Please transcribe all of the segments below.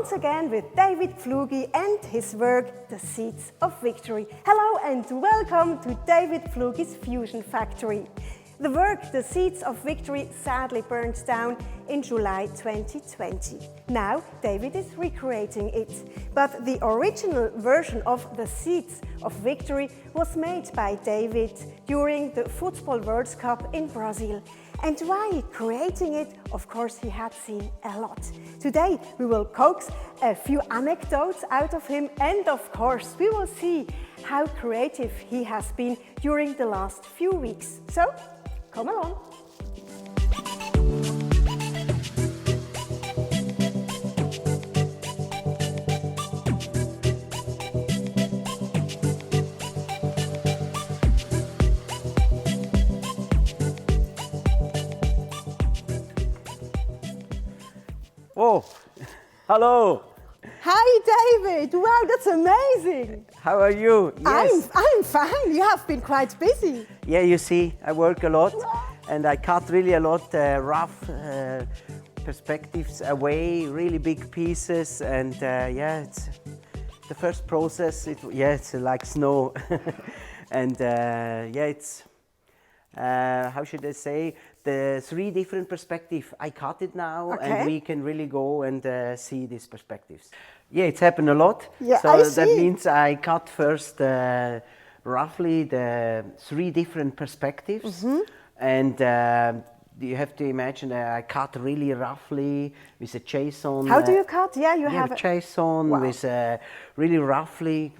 once again with David Pflugi and his work, The Seeds of Victory. Hello and welcome to David Pflugi's Fusion Factory. The work, The Seeds of Victory, sadly burned down in July 2020. Now, David is recreating it. But the original version of The Seeds of Victory was made by David during the Football World Cup in Brazil. And while creating it, of course, he had seen a lot. Today, we will coax a few anecdotes out of him, and of course, we will see how creative he has been during the last few weeks. So, come along. Oh, hello. Hi, David. Wow, that's amazing. How are you? Yes. I'm fine. You have been quite busy. Yeah, you see, I work a lot and I cut really a lot rough perspectives away, really big pieces, and yeah, it's the first process. It's like snow, and yeah, it's how should I say? The three different perspectives. I cut it now, and we can really go and see these perspectives. Yeah, it's happened a lot. Yeah, so I see. That means I cut first roughly the three different perspectives, and you have to imagine that I cut really roughly with a JSON. How do you cut? Yeah, you have a JSON with really roughly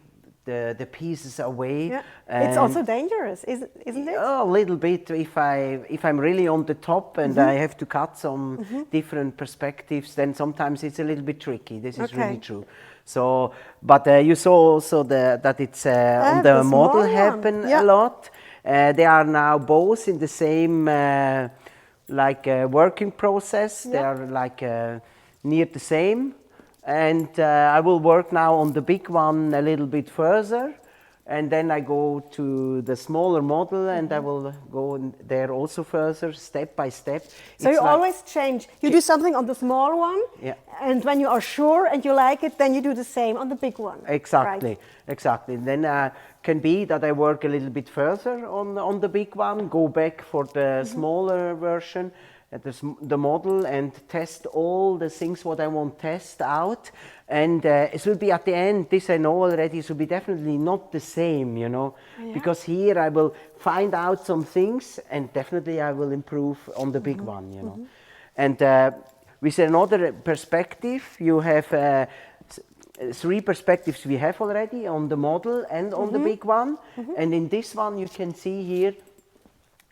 the pieces away. Yeah. It's also dangerous, isn't it? A little bit if I'm really on the top and I have to cut some different perspectives, then sometimes it's a little bit tricky. This is really true. So, but you saw also that it's on the model happen a lot. They are now both in the same working process. They are like near the same. And I will work now on the big one a little bit further, and then I go to the smaller model, and I will go there also further, step by step. So you always change. You do something on the small one, and when you are sure and you like it, then you do the same on the big one. Exactly, right? exactly. And then can be that I work a little bit further on the big one, go back for the smaller version, the model, and test all the things what I want to test out, and it will be at the end, this I know already, it will be definitely not the same, you know, because here I will find out some things and definitely I will improve on the big one, you know. And with another perspective, you have three perspectives we have already on the model and on the big one, and in this one you can see here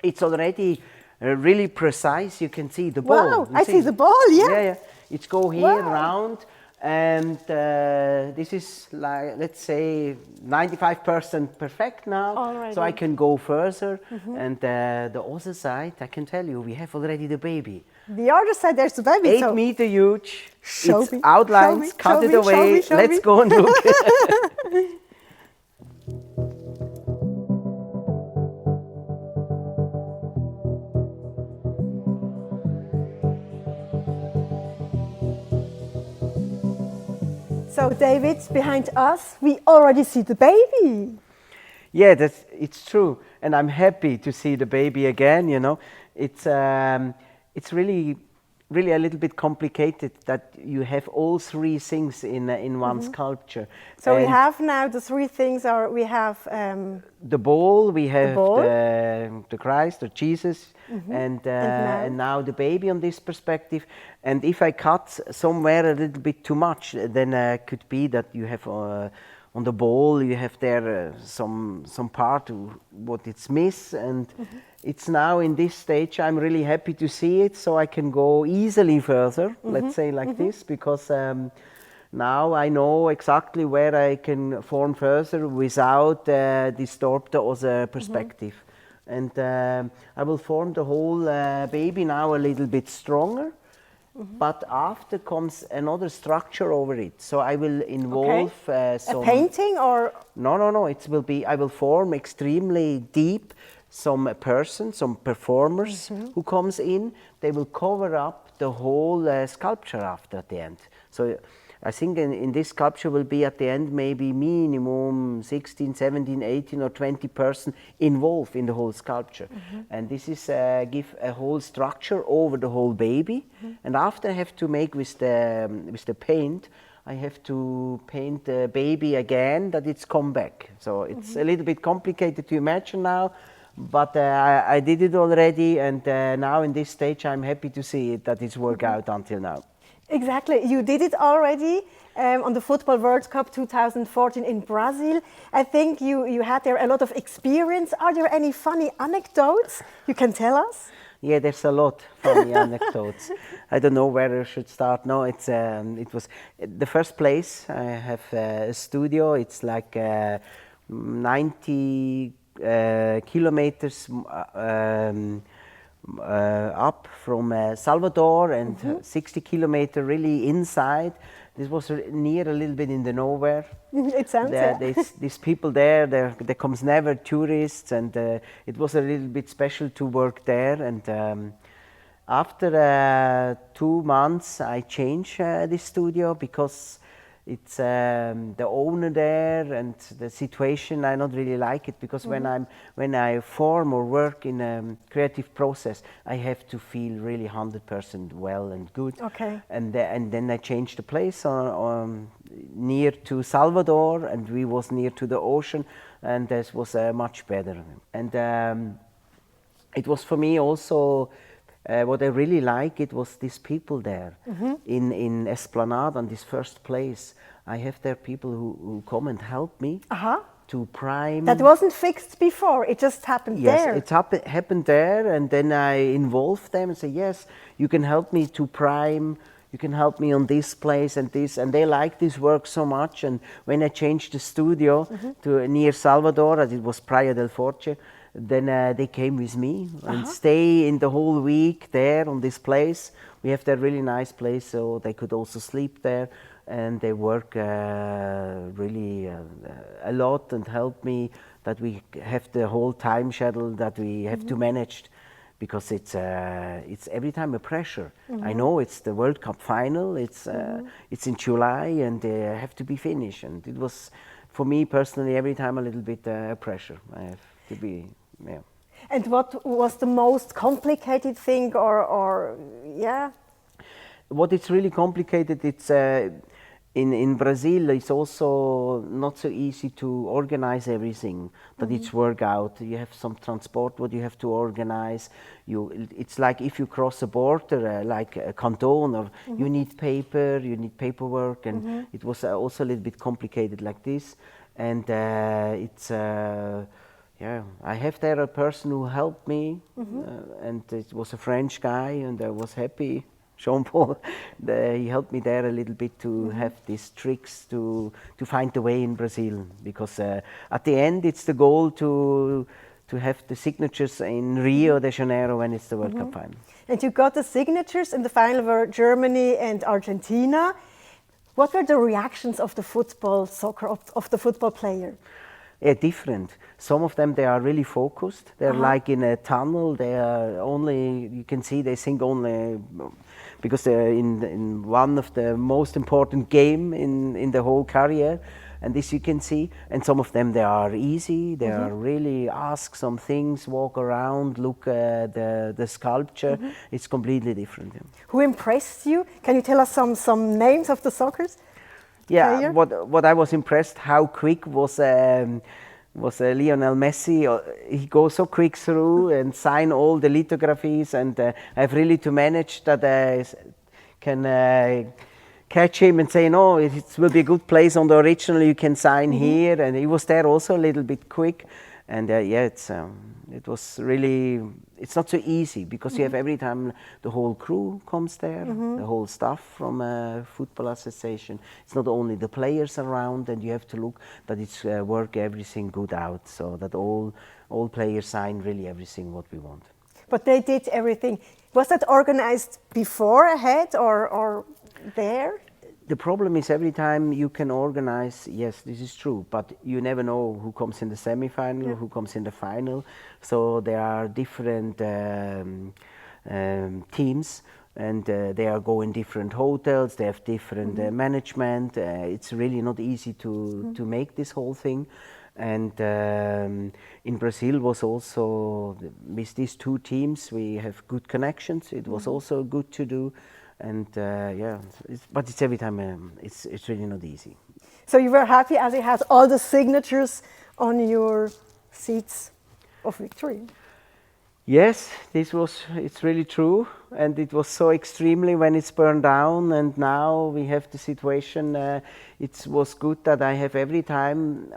it's already really precise. You can see the ball. Wow, I see the ball, Yeah. It's go here round, and this is like, let's say 95% perfect now. Already. So I can go further, and the other side, I can tell you, we have already the baby. The other side, there's the baby. 8 meter huge. Show it's me, outlines, cut it away. Let's go and look. So David, behind us, we already see the baby. Yeah, it's true, and I'm happy to see the baby again. You know, it's really a little bit complicated that you have all three things in one sculpture. So we have now the three things. We have the ball, we have the Christ or Jesus, and now the baby on this perspective. And if I cut somewhere a little bit too much, then could be that you have on the ball you have there some part what it's miss, and it's now in this stage I'm really happy to see it, so I can go easily further, let's say like this, because now I know exactly where I can form further without disturb the other perspective. And I will form the whole baby now a little bit stronger. But after comes another structure over it, so I will involve some... A painting or...? No, it will be, I will form extremely deep some performers who comes in, they will cover up the whole sculpture after at the end. So I think in this sculpture will be at the end maybe minimum 16, 17, 18 or 20 person involved in the whole sculpture. And this is give a whole structure over the whole baby. And after I have to make with the paint, I have to paint the baby again that it's come back. So it's a little bit complicated to imagine now, but I did it already, and now in this stage I'm happy to see it that it's worked out until now. Exactly, you did it already on the Football World Cup 2014 in Brazil. I think you had there a lot of experience. Are there any funny anecdotes you can tell us? Yeah, there's a lot funny anecdotes. I don't know where I should start. No, it was the first place. I have a studio. It's like 90 kilometers up from Salvador, and 60 kilometers really inside. This was near a little bit in the nowhere. It sounds, these people there comes never tourists, and it was a little bit special to work there. And after 2 months, I changed this studio because it's the owner there and the situation. I not really like it because when I form or work in a creative process, I have to feel really 100% well and good. Okay. And then I changed the place near to Salvador, and we was near to the ocean, and this was much better. And it was for me also. What I really like, it was these people there in Esplanade on this first place. I have there people who come and help me to prime. That wasn't fixed before, it just happened there. Yes, it happened there, and then I involved them and say, yes, you can help me to prime, you can help me on this place and this, and they like this work so much. And when I changed the studio to near Salvador, as it was Praia del Forte, then they came with me and stay in the whole week there on this place. We have that really nice place, so they could also sleep there, and they work really a lot and help me that we have the whole time schedule that we have to manage, because it's every time a pressure. I know it's the World Cup final, it's in July, and they have to be finished, and it was for me personally every time a little bit pressure. I have to be. Yeah. And what was the most complicated thing, or yeah? What it's really complicated, it's in Brazil, it's also not so easy to organize everything, that it's work out. You have some transport, what you have to organize. It's like if you cross a border, like a canton, or you need paper, you need paperwork, and it was also a little bit complicated like this. And it's yeah, I have there a person who helped me, and it was a French guy, and I was happy. Jean-Paul, he helped me there a little bit to have these tricks to find the way in Brazil, because at the end it's the goal to have the signatures in Rio de Janeiro when it's the World Cup final. And you got the signatures, and the final were Germany and Argentina. What were the reactions of the soccer football player? Yeah, different. Some of them, they are really focused. They're like in a tunnel. They are only, you can see they think only because they're in one of the most important game in the whole career. And this you can see. And some of them, they are easy. They are really ask some things, walk around, look at the sculpture. It's completely different. Yeah. Who impressed you? Can you tell us some names of the soccers? Yeah, what I was impressed how quick was Lionel Messi. He goes so quick through and sign all the lithographies, and I have really to manage that I can catch him and say, no, it will be a good place on the original, you can sign here. And he was there also a little bit quick. And yeah, it was really, it's not so easy, because you have every time the whole crew comes there, the whole staff from a football association. It's not only the players around, and you have to look that it's work everything good out, so that all players sign really everything what we want. But they did everything. Was that organized before, ahead, or there? The problem is every time you can organize, yes, this is true, but you never know who comes in the semi-final, who comes in the final. So there are different teams, and they are going different hotels, they have different management. It's really not easy to make this whole thing. And in Brazil was also, with these two teams, we have good connections. It was also good to do. And yeah, but it's every time, it's really not easy. So you were happy as it has all the signatures on your seats of victory? Yes, it's really true, and it was so extremely when it's burned down, and now we have the situation. It was good that I have every time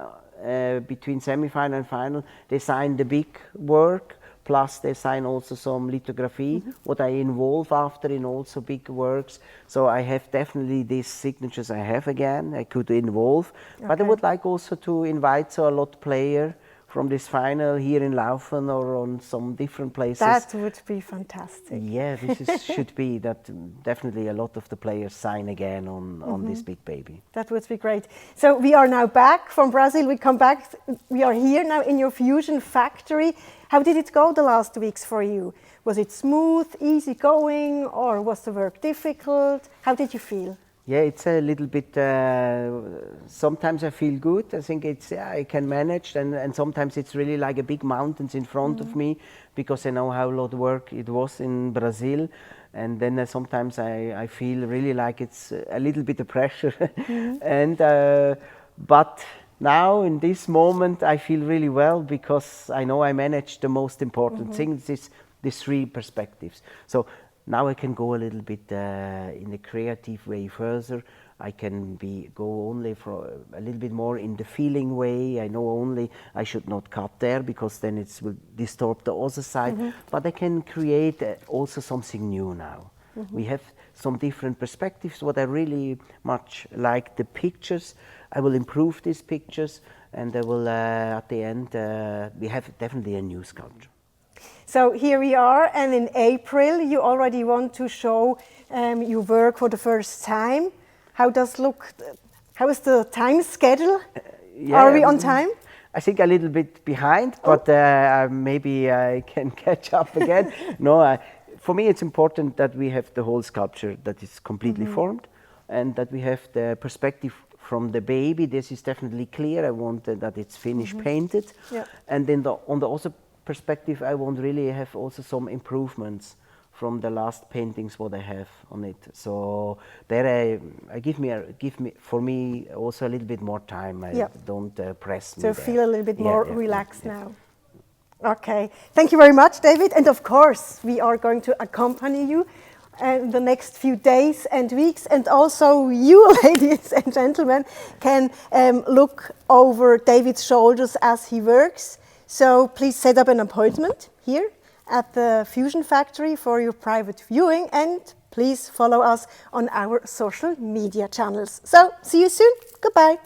between semi-final and final, they sign the big work, plus they sign also some lithography, what I involve after in also big works. So I have definitely these signatures I have again, I could involve, but I would like also to invite so a lot player from this final here in Laufen or on some different places. That would be fantastic. Yeah, this should be that definitely a lot of the players sign again on this big baby. That would be great. So we are now back from Brazil. We come back. We are here now in your fusion factory. How did it go the last weeks for you? Was it smooth, easy going, or was the work difficult? How did you feel? Yeah, it's a little bit, sometimes I feel good. I think I can manage, and sometimes it's really like a big mountains in front of me, because I know how a lot of work it was in Brazil. And then sometimes I feel really like it's a little bit of pressure. And, but now in this moment I feel really well, because I know I managed the most important thing, these three perspectives. So now I can go a little bit in a creative way further. I can go only for a little bit more in the feeling way. I know only I should not cut there, because then it will disturb the other side. But I can create also something new now. We have some different perspectives. What I really much like the pictures. I will improve these pictures, and I will at the end we have definitely a new sculpture. So here we are, and in April you already want to show your work for the first time. How is the time schedule? Are we on time? I think a little bit behind, but maybe I can catch up again. No, for me it's important that we have the whole sculpture that is completely formed, and that we have the perspective from the baby. This is definitely clear. I want that it's finished painted, and then on the other perspective, I want really have also some improvements from the last paintings what I have on it. So there I give me for me also a little bit more time. I don't press me. So there. Feel a little bit more relaxed now. Okay, thank you very much, David. And of course, we are going to accompany you in the next few days and weeks, and also you, ladies and gentlemen, can look over David's shoulders as he works. So please set up an appointment here at the Fusion Factory for your private viewing, and please follow us on our social media channels. So see you soon. Goodbye.